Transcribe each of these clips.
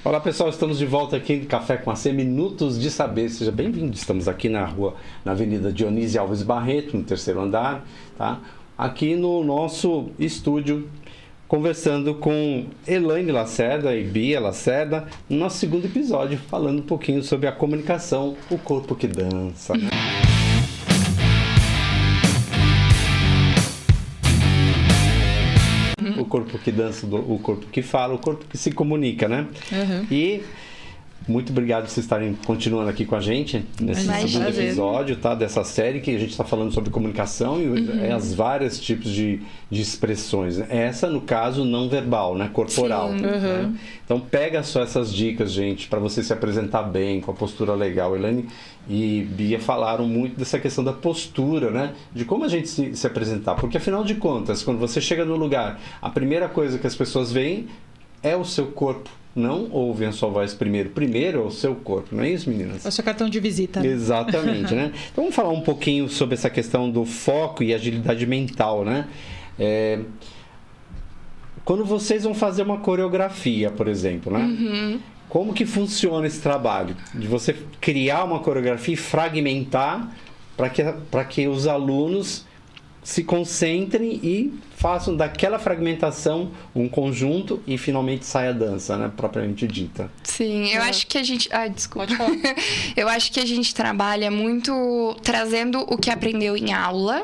Olá pessoal, estamos de volta aqui em Café com AC, Minutos de Saber. Seja bem-vindo. Estamos aqui na Avenida Dionísio Alves Barreto, no terceiro andar, tá? Aqui no nosso estúdio, conversando com Elaine Lacerda e Bia Lacerda, no nosso segundo episódio, falando um pouquinho sobre a comunicação, o corpo que dança, né? O corpo que dança, o corpo que fala, o corpo que se comunica, né? Uhum. E muito obrigado por vocês estarem continuando aqui com a gente nesse segundo episódio, tá? Dessa série que a gente está falando sobre comunicação e as vários tipos de expressões. Essa, no caso, não verbal, né? Corporal. Sim, né? Então, pega só essas dicas, gente, para você se apresentar bem, com a postura legal. Elaine e Bia falaram muito dessa questão da postura, né? De como a gente se apresentar. Porque, afinal de contas, quando você chega no lugar, a primeira coisa que as pessoas veem é o seu corpo. Não ouvem a sua voz primeiro. Primeiro é o seu corpo, não é isso, meninas? É o seu cartão de visita. Exatamente, né? Então, vamos falar um pouquinho sobre essa questão do foco e agilidade mental, né? Quando vocês vão fazer uma coreografia, por exemplo, né? Uhum. Como que funciona esse trabalho? De você criar uma coreografia e fragmentar para que os alunos se concentrem e façam daquela fragmentação um conjunto e finalmente sai a dança, né? Propriamente dita. Sim, eu acho que a gente... desculpa. Pode falar. Eu acho que a gente trabalha muito trazendo o que aprendeu em aula.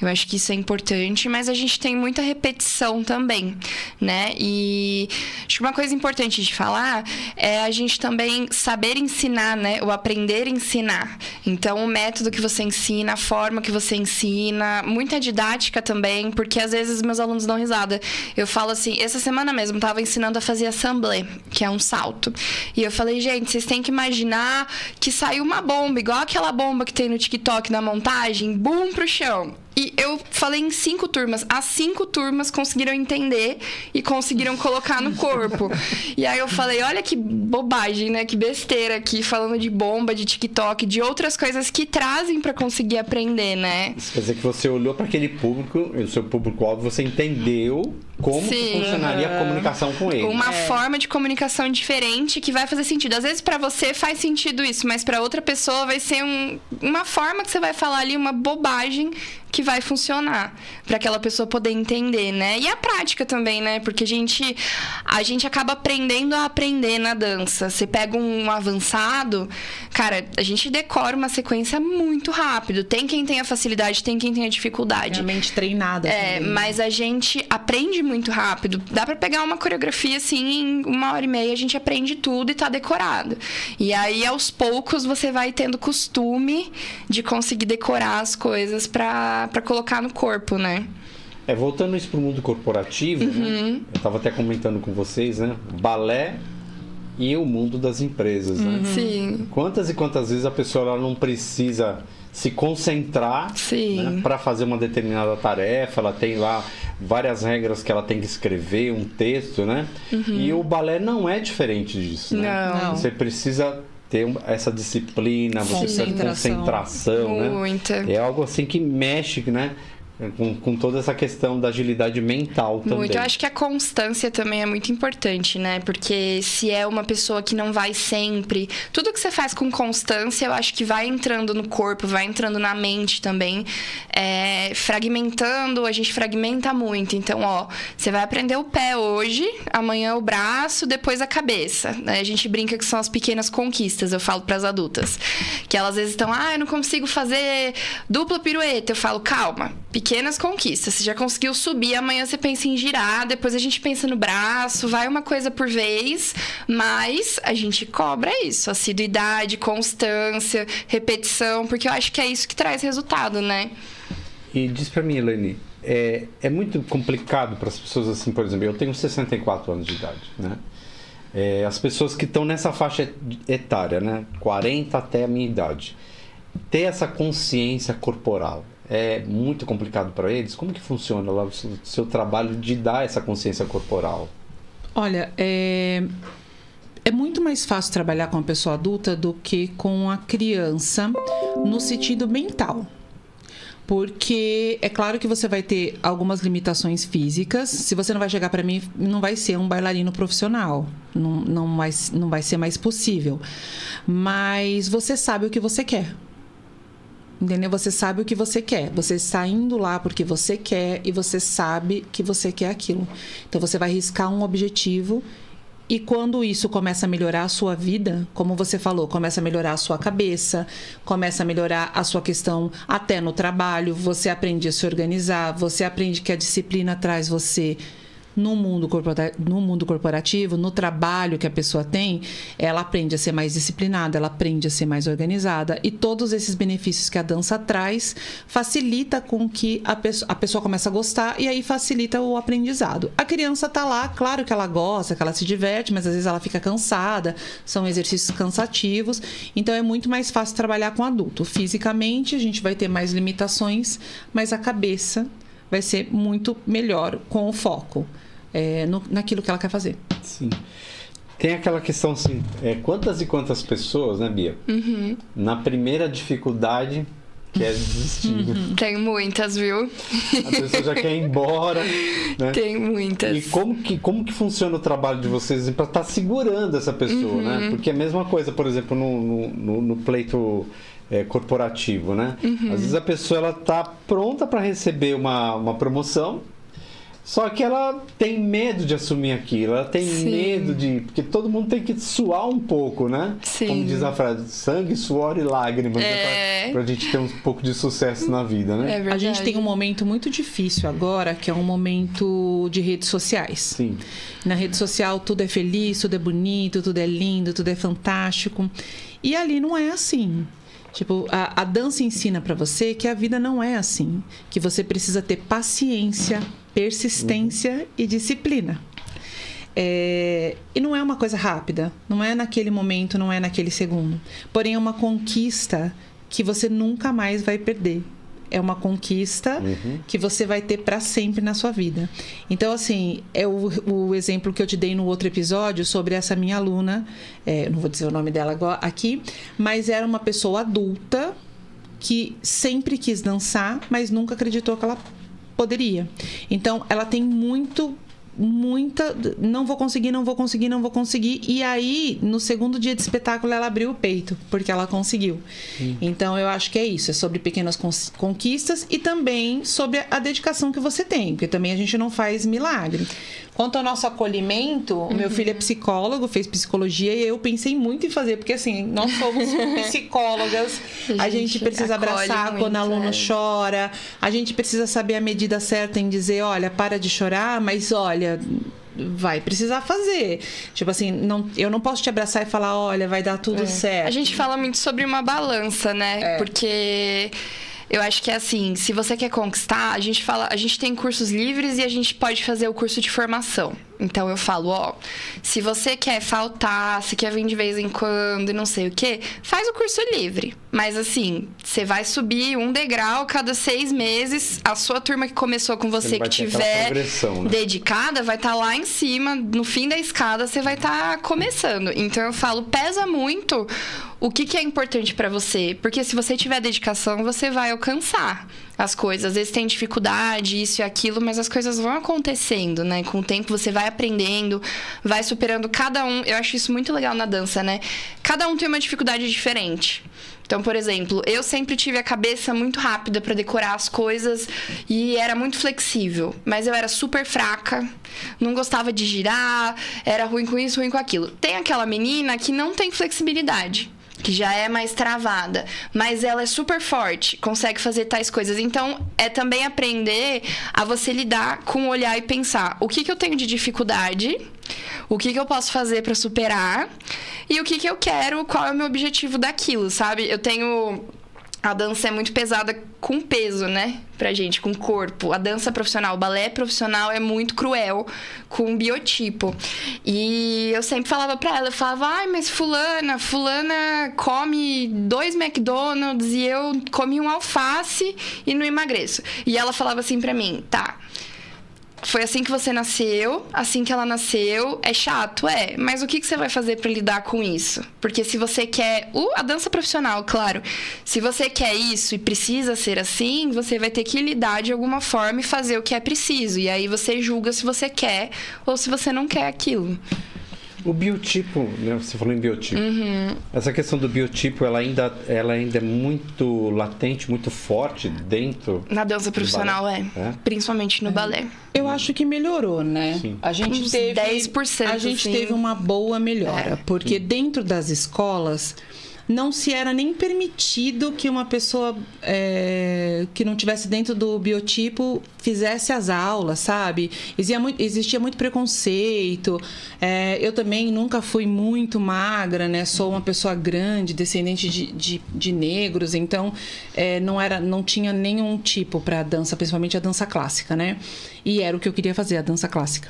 Eu acho que isso é importante, mas a gente tem muita repetição também, né? E acho que uma coisa importante de falar é a gente também saber ensinar, né? O aprender a ensinar. Então, o método que você ensina, a forma que você ensina, muita didática também, porque às vezes meus alunos dão risada. Eu falo assim, essa semana mesmo, tava ensinando a fazer assemblée, que é um salto. E eu falei, gente, vocês têm que imaginar que saiu uma bomba, igual aquela bomba que tem no TikTok na montagem, bum pro chão. E eu falei em 5 turmas. As 5 turmas conseguiram entender e conseguiram colocar no corpo. E aí eu falei, olha que bobagem, né? Que besteira aqui, falando de bomba, de TikTok, de outras coisas que trazem pra conseguir aprender, né? Isso quer dizer que você olhou para aquele público, o seu público-alvo, você entendeu como que funcionaria a comunicação com ele. Uma forma de comunicação diferente que vai fazer sentido. Às vezes pra você faz sentido isso, mas pra outra pessoa vai ser uma forma que você vai falar ali, uma bobagem que vai funcionar para aquela pessoa poder entender, né? E a prática também, né? Porque a gente acaba aprendendo a aprender na dança. Você pega um avançado, cara, a gente decora uma sequência muito rápido. Tem quem tenha facilidade, tem quem tenha dificuldade. É a mente treinada. Mas a gente aprende muito rápido. Dá para pegar uma coreografia assim, em 1h30 a gente aprende tudo e tá decorado. E aí, aos poucos, você vai tendo costume de conseguir decorar as coisas para colocar no corpo, né? Voltando isso para o mundo corporativo, né? Eu estava até comentando com vocês, né? Balé e o mundo das empresas, né? Sim. Quantas e quantas vezes a pessoa ela não precisa se concentrar, né, para fazer uma determinada tarefa, ela tem lá várias regras que ela tem que escrever, um texto, né? E o balé não é diferente disso, né? Não. Você precisa ter essa disciplina, você precisa ter concentração, né? Muita. É algo assim que mexe, né? Com toda essa questão da agilidade mental também. Muito. Eu acho que a constância também é muito importante, né? Porque se é uma pessoa que não vai sempre... Tudo que você faz com constância, eu acho que vai entrando no corpo, vai entrando na mente também. Fragmentando, a gente fragmenta muito. Então, você vai aprender o pé hoje, amanhã o braço, depois a cabeça. A gente brinca que são as pequenas conquistas, eu falo para as adultas. Que elas às vezes estão, eu não consigo fazer dupla pirueta. Eu falo, calma, pequenas conquistas. Você já conseguiu subir, amanhã você pensa em girar, depois a gente pensa no braço, vai uma coisa por vez, mas a gente cobra isso, assiduidade, constância, repetição, porque eu acho que é isso que traz resultado, né? E diz pra mim, Elaine, é muito complicado para as pessoas assim, por exemplo, eu tenho 64 anos de idade, né? As pessoas que estão nessa faixa etária, né? 40 até a minha idade, ter essa consciência corporal, é muito complicado para eles? Como que funciona lá o seu trabalho de dar essa consciência corporal? Olha, é muito mais fácil trabalhar com a pessoa adulta do que com a criança no sentido mental. Porque é claro que você vai ter algumas limitações físicas. Se você não vai chegar para mim, não vai ser um bailarino profissional. Não vai ser mais possível. Mas você sabe o que você quer. Entendeu? Você sabe o que você quer. Você está indo lá porque você quer e você sabe que você quer aquilo. Então, você vai riscar um objetivo. E quando isso começa a melhorar a sua vida, como você falou, começa a melhorar a sua cabeça, começa a melhorar a sua questão até no trabalho, você aprende a se organizar, você aprende que a disciplina traz você no mundo corporativo, no trabalho que a pessoa tem, ela aprende a ser mais disciplinada, ela aprende a ser mais organizada. E todos esses benefícios que a dança traz facilita com que a pessoa comece a gostar e aí facilita o aprendizado. A criança tá lá, claro que ela gosta, que ela se diverte, mas às vezes ela fica cansada, são exercícios cansativos. Então é muito mais fácil trabalhar com adulto. Fisicamente a gente vai ter mais limitações, mas a cabeça vai ser muito melhor com o foco. Naquilo que ela quer fazer. Sim. Tem aquela questão assim, quantas e quantas pessoas, né, Bia? Uhum. Na primeira dificuldade quer desistir. Uhum. Tem muitas, viu? A pessoa já quer ir embora. Né? Tem muitas. E como que funciona o trabalho de vocês para estar segurando essa pessoa, né? Porque é a mesma coisa, por exemplo, no pleito corporativo, né? Às vezes a pessoa ela tá pronta para receber uma promoção. Só que ela tem medo de assumir aquilo, ela tem medo de... Porque todo mundo tem que suar um pouco, né? Sim. Como diz a frase, sangue, suor e lágrimas, né? Pra gente ter um pouco de sucesso na vida, né? É verdade. A gente tem um momento muito difícil agora, que é um momento de redes sociais. Sim. Na rede social tudo é feliz, tudo é bonito, tudo é lindo, tudo é fantástico. E ali não é assim. Tipo, a dança ensina pra você que a vida não é assim. Que você precisa ter paciência, persistência e disciplina. E não é uma coisa rápida. Não é naquele momento, não é naquele segundo. Porém, é uma conquista que você nunca mais vai perder. É uma conquista que você vai ter para sempre na sua vida. Então, assim, é o exemplo que eu te dei no outro episódio sobre essa minha aluna. Não vou dizer o nome dela agora aqui, mas era uma pessoa adulta que sempre quis dançar, mas nunca acreditou que ela poderia. Então, ela tem muita... Não vou conseguir. E aí, no segundo dia de espetáculo, ela abriu o peito, porque ela conseguiu. Então, eu acho que é isso. É sobre pequenas conquistas e também sobre a dedicação que você tem, porque também a gente não faz milagre. Quanto ao nosso acolhimento, o meu filho é psicólogo, fez psicologia, e eu pensei muito em fazer, porque assim, nós somos psicólogas, a gente precisa abraçar muito, quando o aluno chora, a gente precisa saber a medida certa em dizer, olha, para de chorar, mas olha, vai precisar fazer. Tipo assim, eu não posso te abraçar e falar, olha, vai dar tudo certo. A gente fala muito sobre uma balança, né? Porque... Eu acho que é assim, se você quer conquistar, a gente tem cursos livres e a gente pode fazer o curso de formação. Então eu falo, se você quer faltar, se quer vir de vez em quando e não sei o quê, faz o curso livre. Mas assim, você vai subir um degrau cada 6 meses, a sua turma que começou com você que tiver dedicada, vai estar lá em cima, no fim da escada, você vai estar começando. Então eu falo, pesa muito o que é importante pra você, porque se você tiver dedicação, você vai alcançar as coisas. Às vezes tem dificuldade, isso e aquilo, mas as coisas vão acontecendo, né? Com o tempo você vai aprendendo, vai superando cada um. Eu acho isso muito legal na dança, né? Cada um tem uma dificuldade diferente. Então, por exemplo, eu sempre tive a cabeça muito rápida para decorar as coisas e era muito flexível, mas eu era super fraca, não gostava de girar, era ruim com isso, ruim com aquilo. Tem aquela menina que não tem flexibilidade, que já é mais travada, mas ela é super forte, consegue fazer tais coisas. Então, é também aprender a você lidar com o olhar e pensar o que eu tenho de dificuldade, o que eu posso fazer para superar e o que eu quero, qual é o meu objetivo daquilo, sabe? A dança é muito pesada com peso, né? Pra gente, com corpo. A dança profissional, o balé profissional é muito cruel com o biotipo. E eu sempre falava pra ela, eu falava, mas fulana come 2 McDonald's e eu comi um alface e não emagreço. E ela falava assim pra mim, tá, foi assim que você nasceu, assim que ela nasceu, é chato, mas o que você vai fazer pra lidar com isso? Porque se você quer, a dança profissional, claro, se você quer isso e precisa ser assim, você vai ter que lidar de alguma forma e fazer o que é preciso, e aí você julga se você quer ou se você não quer aquilo. O biotipo, né? Você falou em biotipo. Essa questão do biotipo, ela ainda é muito latente, muito forte dentro... Na dança profissional, principalmente no balé. Eu acho que melhorou, né? Sim. A gente Uns teve 10%, a gente assim. teve uma boa melhora, porque dentro das escolas não se era nem permitido que uma pessoa que não tivesse dentro do biotipo fizesse as aulas, sabe? Existia muito preconceito. Eu também nunca fui muito magra, né? Sou uma pessoa grande, descendente de negros, então não tinha nenhum tipo para dança, principalmente a dança clássica, né? E era o que eu queria fazer, a dança clássica.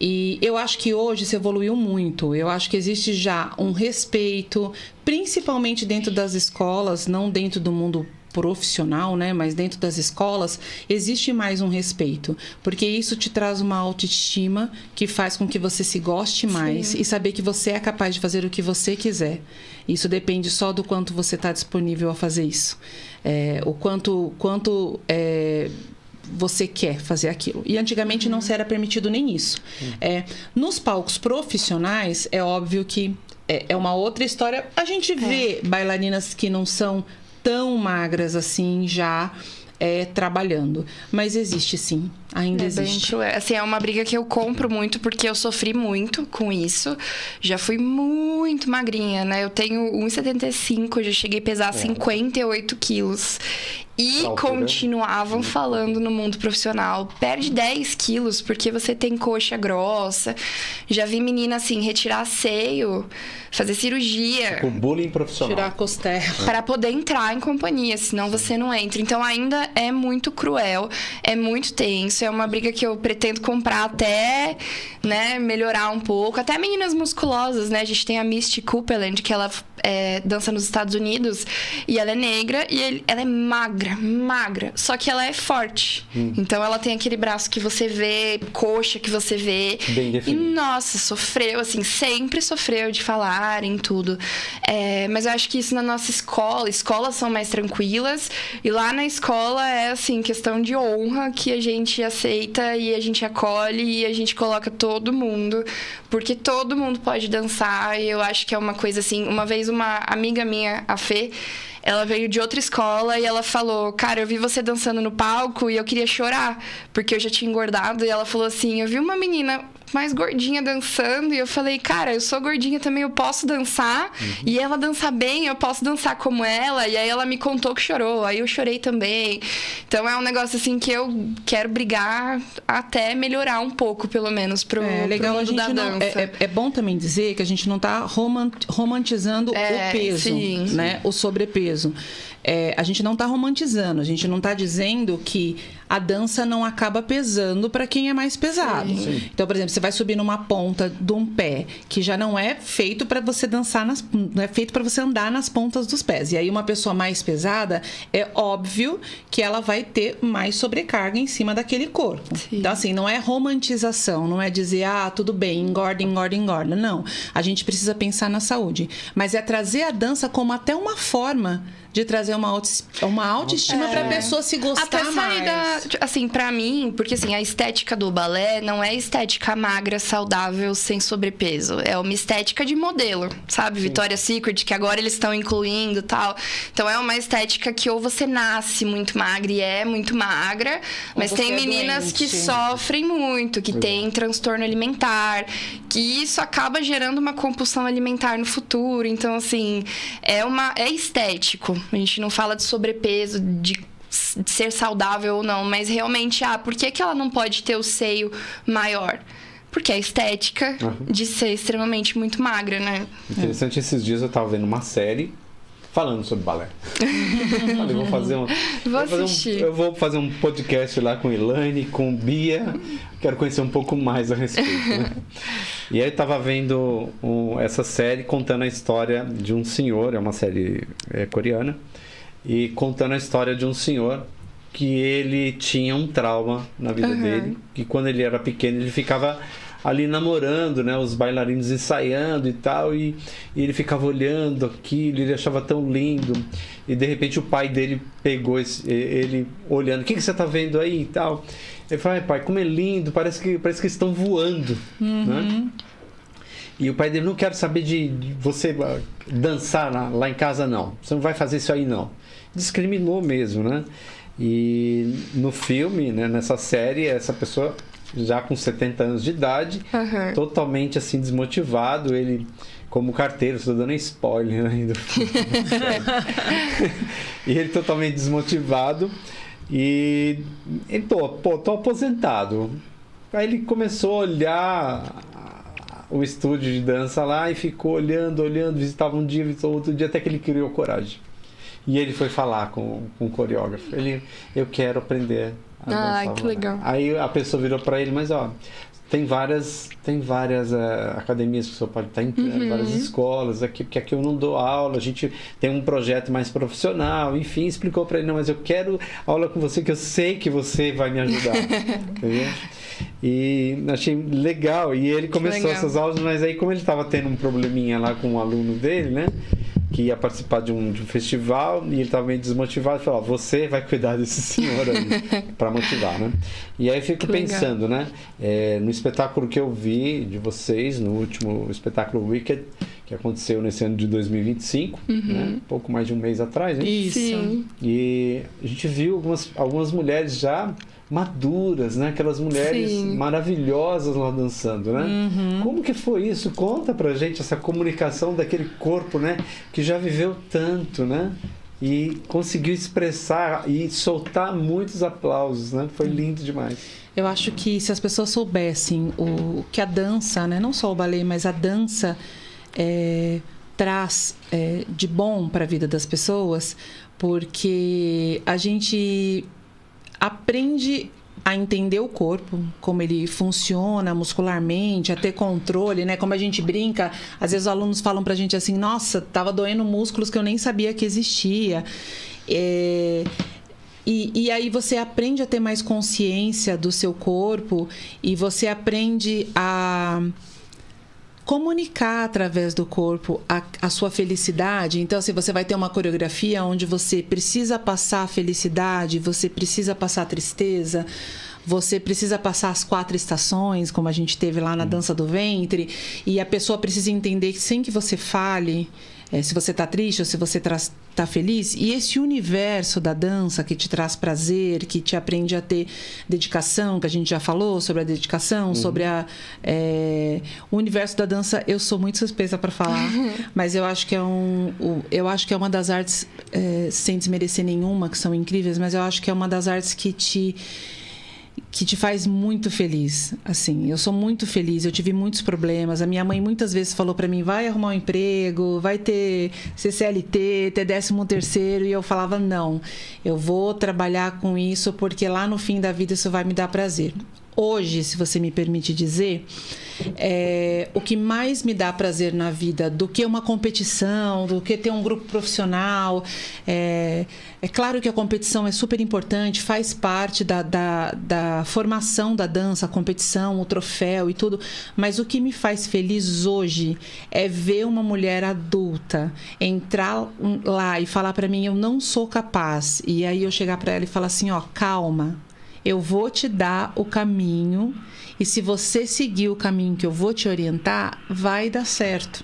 E eu acho que hoje se evoluiu muito. Eu acho que existe já um respeito, principalmente dentro das escolas, não dentro do mundo profissional, né? Mas dentro das escolas existe mais um respeito, porque isso te traz uma autoestima que faz com que você se goste mais. Sim. E saber que você é capaz de fazer o que você quiser. Isso depende só do quanto você está disponível a fazer isso. O quanto você quer fazer aquilo. E antigamente não se era permitido nem isso. Nos palcos profissionais, é óbvio que é uma outra história. A gente vê bailarinas que não são tão magras assim já trabalhando. Mas existe sim, ainda existe. Assim, é uma briga que eu compro muito porque eu sofri muito com isso. Já fui muito magrinha, né? Eu tenho 1,75, eu já cheguei a pesar 58 quilos. E continuavam falando no mundo profissional, perde 10 quilos porque você tem coxa grossa. Já vi menina, assim, retirar seio, fazer cirurgia. Com bullying profissional. Tirar a costela. Para poder entrar em companhia, senão você não entra. Então ainda é muito cruel, é muito tenso. É uma briga que eu pretendo comprar até, né, melhorar um pouco. Até meninas musculosas, né? A gente tem a Misty Copeland, que ela dança nos Estados Unidos. E ela é negra e ela é magra. Só que ela é forte. Então ela tem aquele braço que você vê, coxa que você vê. Bem definido. E, nossa, sofreu, assim, sempre sofreu de falar em tudo. Mas eu acho que isso na nossa escolas são mais tranquilas. E lá na escola é, assim, questão de honra que a gente aceita e a gente acolhe e a gente coloca todo mundo. Porque todo mundo pode dançar. E eu acho que é uma coisa assim... Uma vez uma amiga minha, a Fê, ela veio de outra escola e ela falou: cara, eu vi você dançando no palco e eu queria chorar, porque eu já tinha engordado. E ela falou assim: eu vi uma menina mais gordinha dançando e eu falei: cara, eu sou gordinha também, eu posso dançar. E ela dança bem, eu posso dançar como ela. E aí ela me contou que chorou, aí eu chorei também. Então é um negócio assim que eu quero brigar até melhorar um pouco, pelo menos, pro mundo da dança. É bom também dizer que a gente não tá romantizando o peso, sim. né? O sobrepeso. A gente não está romantizando, a gente não está dizendo que a dança não acaba pesando para quem é mais pesado. Sim. Então, por exemplo, você vai subir numa ponta de um pé que já não é feito para você dançar, não é feito para você andar nas pontas dos pés. E aí uma pessoa mais pesada, é óbvio que ela vai ter mais sobrecarga em cima daquele corpo. Sim. Então, assim, não é romantização, não é dizer, tudo bem, engorda. Não. A gente precisa pensar na saúde. Mas é trazer a dança como até uma forma de trazer uma autoestima para a pessoa se gostar até sair mais. Assim, pra mim, porque assim, a estética do balé não é estética magra, saudável, sem sobrepeso. É uma estética de modelo, sabe? Sim. Victoria's Secret, que agora eles estão incluindo e tal. Então é uma estética que ou você nasce muito magra e é muito magra, mas tem meninas que sofrem muito, que têm transtorno alimentar, que isso acaba gerando uma compulsão alimentar no futuro. Então, assim, é estético. A gente não fala de sobrepeso, de ser saudável ou não, mas realmente, por que ela não pode ter o seio maior? Porque a estética de ser extremamente muito magra, né? Interessante, esses dias eu tava vendo uma série falando sobre balé. Falei, eu vou fazer um podcast lá com Elaine, com Bia. Quero conhecer um pouco mais a respeito, né? E aí tava vendo essa série contando a história de um senhor, é uma série coreana, e contando a história de um senhor que ele tinha um trauma na vida dele, que quando ele era pequeno ele ficava ali namorando, né, os bailarinos ensaiando e tal, e ele ficava olhando aquilo, ele achava tão lindo, e de repente o pai dele pegou ele olhando, o que você tá vendo aí e tal, ele falou, pai, como é lindo, parece que estão voando, né? E o pai dele, não quero saber de você dançar lá em casa, não, você não vai fazer isso aí, não. Discriminou mesmo, né? E no filme, né, nessa série, essa pessoa já com 70 anos de idade, totalmente assim desmotivado, ele como carteiro, estou dando spoiler ainda. E ele totalmente desmotivado e ele, tô aposentado. Aí ele começou a olhar o estúdio de dança lá e ficou olhando, visitava um dia, visitou outro dia, até que ele criou coragem. E ele foi falar com o coreógrafo. Eu quero aprender a dançar. Que legal. Aí a pessoa virou para ele, mas tem várias academias que o senhor pode estar entrando, várias escolas, porque aqui eu não dou aula, a gente tem um projeto mais profissional, enfim, explicou para ele, não, mas eu quero aula com você, que eu sei que você vai me ajudar. Entendeu? E achei legal, e ele começou essas aulas, mas aí como ele estava tendo um probleminha lá com um aluno dele, né, que ia participar de um festival, e ele estava meio desmotivado, falou, você vai cuidar desse senhor aí, para motivar, né? E aí eu fico pensando, né, no espetáculo que eu vi de vocês, no último espetáculo Wicked, que aconteceu nesse ano de 2025, né, pouco mais de um mês atrás, né? Isso. Sim. E a gente viu algumas mulheres já maduras, né? Aquelas mulheres maravilhosas lá dançando, né? Como que foi isso? Conta pra gente essa comunicação daquele corpo, né? Que já viveu tanto, né? E conseguiu expressar e soltar muitos aplausos, né? Foi lindo demais. Eu acho que se as pessoas soubessem o que a dança, né? Não só o balé, mas a dança traz de bom para a vida das pessoas, porque a gente aprende a entender o corpo, como ele funciona muscularmente, a ter controle, né? Como a gente brinca, às vezes os alunos falam pra gente assim, nossa, tava doendo músculos que eu nem sabia que existia. E aí você aprende a ter mais consciência do seu corpo e você aprende a comunicar através do corpo a sua felicidade. Então, assim, você vai ter uma coreografia onde você precisa passar a felicidade, você precisa passar a tristeza, você precisa passar as 4 estações, como a gente teve lá na dança do ventre, e a pessoa precisa entender que sem que você fale, se você está triste ou se você está feliz, e esse universo da dança que te traz prazer, que te aprende a ter dedicação, que a gente já falou sobre a dedicação, sobre o universo da dança, eu sou muito suspeita para falar, mas eu acho que é uma das artes, sem desmerecer nenhuma, que são incríveis, mas eu acho que é uma das artes que te faz muito feliz. Assim, eu sou muito feliz, eu tive muitos problemas. A minha mãe muitas vezes falou para mim, vai arrumar um emprego, vai ter CLT, ter 13º, e eu falava, não, eu vou trabalhar com isso porque lá no fim da vida isso vai me dar prazer. Hoje, se você me permite dizer, o que mais me dá prazer na vida do que uma competição, do que ter um grupo profissional. É claro que a competição é super importante, faz parte da formação da dança, a competição, o troféu e tudo, mas o que me faz feliz hoje é ver uma mulher adulta entrar lá e falar para mim, eu não sou capaz, e aí eu chegar para ela e falar assim, calma, eu vou te dar o caminho e se você seguir o caminho que eu vou te orientar, vai dar certo.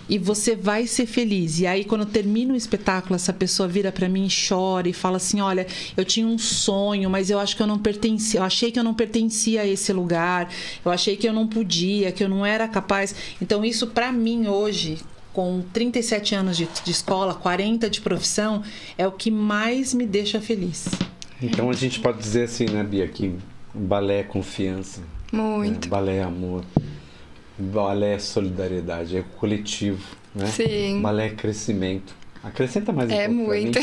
E você vai ser feliz. E aí, quando termina o espetáculo, essa pessoa vira para mim e chora e fala assim, olha, eu tinha um sonho, mas eu acho que eu não pertencia, eu achei que eu não pertencia a esse lugar, eu achei que eu não podia, que eu não era capaz. Então, isso para mim hoje, com 37 anos de escola, 40 de profissão, é o que mais me deixa feliz. Então a gente pode dizer assim, né, Bia, que balé é confiança. Muito. Balé é amor. Balé é solidariedade, é coletivo, né? Sim. Balé é crescimento. Acrescenta mais um pouco muito.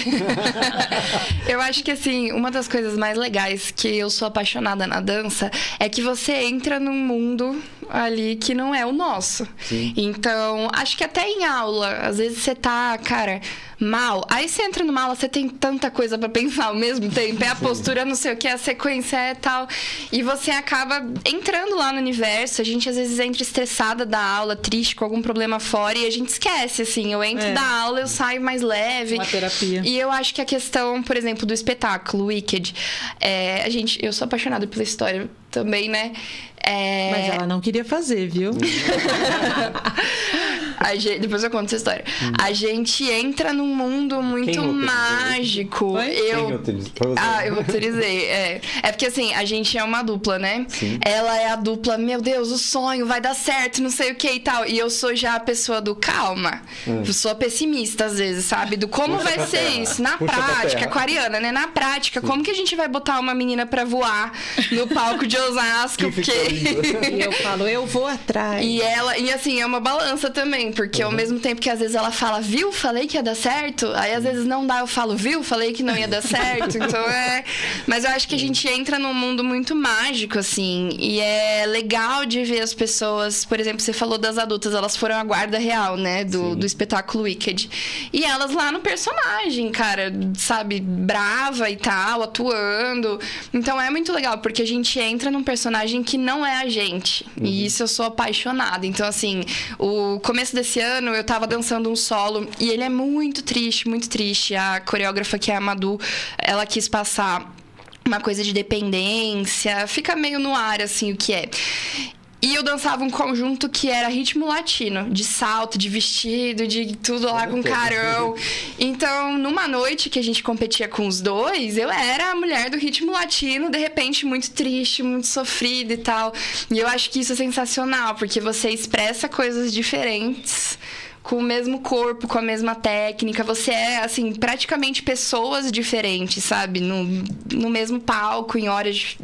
Eu acho que, assim, uma das coisas mais legais que eu sou apaixonada na dança é que você entra num mundo ali que não é o nosso. Sim. Então, acho que até em aula, às vezes você tá, cara, mal. Aí você entra numa aula, você tem tanta coisa pra pensar ao mesmo tempo. É a postura, não sei o que, a sequência é tal. E você acaba entrando lá no universo. A gente, às vezes, entra estressada da aula, triste, com algum problema fora. E a gente esquece, assim. Eu entro da aula, eu saio mais leve. Uma terapia. E eu acho que a questão, por exemplo, do espetáculo, Wicked. Eu sou apaixonada pela história também, né? Mas ela não queria fazer, viu? Depois eu conto essa história. A gente entra num mundo muito mágico. Eu autorizei. É porque assim, a gente é uma dupla, né? Sim. Ela é a dupla, meu Deus, o sonho vai dar certo, não sei o que e tal. E eu sou já a pessoa do calma. Eu sou pessimista às vezes, sabe? Do como vai ser isso. Na prática, aquariana, né? Na prática, como que a gente vai botar uma menina pra voar no palco de Osasco? E eu falo, eu vou atrás. E assim, é uma balança também, porque ao mesmo tempo que às vezes ela fala, viu, falei que ia dar certo, aí às vezes não dá, eu falo, viu, falei que não ia dar certo, então Mas eu acho que a gente entra num mundo muito mágico, assim, e é legal de ver as pessoas, por exemplo, você falou das adultas, elas foram a guarda real, né, do espetáculo Wicked. E elas lá no personagem, cara, sabe, brava e tal, atuando. Então é muito legal, porque a gente entra num personagem que não é a gente. E isso eu sou apaixonada. Então, assim, o começo desse ano eu tava dançando um solo e ele é muito triste. A coreógrafa, que é a Madu, ela quis passar uma coisa de dependência. Fica meio no ar, assim, o que é. E eu dançava um conjunto que era ritmo latino, de salto, de vestido, de tudo lá com carão. Então, numa noite que a gente competia com os dois, eu era a mulher do ritmo latino, de repente muito triste, muito sofrida e tal. E eu acho que isso é sensacional, porque você expressa coisas diferentes com o mesmo corpo, com a mesma técnica. Você é, assim, praticamente pessoas diferentes, sabe? No mesmo palco, em horas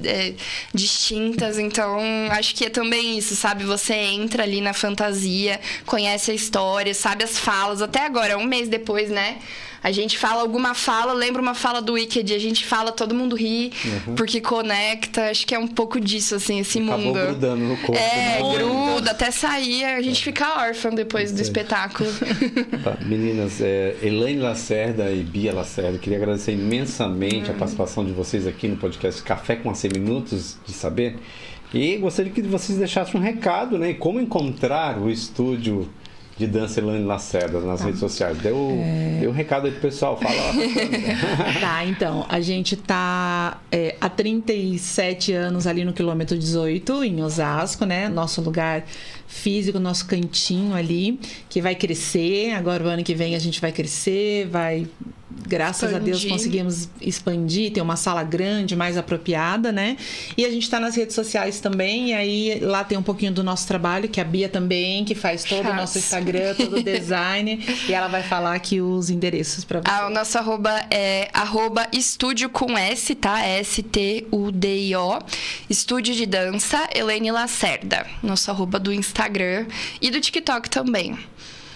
distintas. Então, acho que é também isso, sabe? Você entra ali na fantasia, conhece a história, sabe as falas. Até agora, um mês depois, né? A gente fala alguma fala, lembra uma fala do Wicked, a gente fala, todo mundo ri, porque conecta. Acho que é um pouco disso, assim, esse Acabou mundo. Grudando no corpo. Gruda, até sair, a gente fica órfã depois do espetáculo. Tá, meninas, Elaine Lacerda e Bia Lacerda, queria agradecer imensamente a participação de vocês aqui no podcast Café com AC Minutos de Saber. E gostaria que vocês deixassem um recado, né? Como encontrar o estúdio de dança Elaine Lacerda nas redes sociais. Deu um recado aí pro pessoal, fala lá. Tá, então, a gente tá há 37 anos ali no quilômetro 18, em Osasco, né? Nosso lugar físico, nosso cantinho ali, que vai crescer. Agora, o ano que vem, a gente vai crescer, graças a Deus conseguimos expandir, ter uma sala grande, mais apropriada, né? E a gente tá nas redes sociais também, e aí lá tem um pouquinho do nosso trabalho, que a Bia também, que faz todo o nosso Instagram, todo o design, e ela vai falar aqui os endereços pra você. O nosso arroba é @estúdio com S, tá? STUDIO, Estúdio de Dança, Elaine Lacerda. Nosso arroba do Instagram e do TikTok também.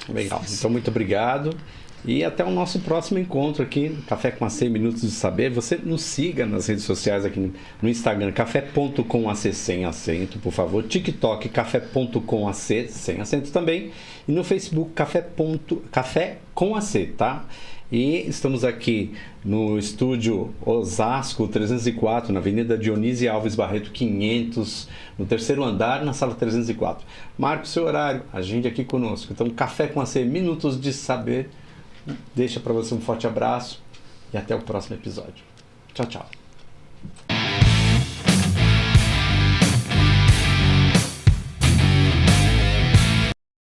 Legal, então muito obrigado. E até o nosso próximo encontro aqui no Café com AC Minutos de Saber. Você nos siga nas redes sociais aqui no Instagram, café.com.ac sem acento, por favor. TikTok, café.com.ac sem acento também. E no Facebook, Café com AC, tá? E estamos aqui no estúdio Osasco 304, na Avenida Dionísio Alves Barreto 500, no 3º andar, na sala 304. Marque o seu horário, agende aqui conosco. Então, Café com AC Minutos de Saber. Deixa para você um forte abraço e até o próximo episódio. Tchau, tchau.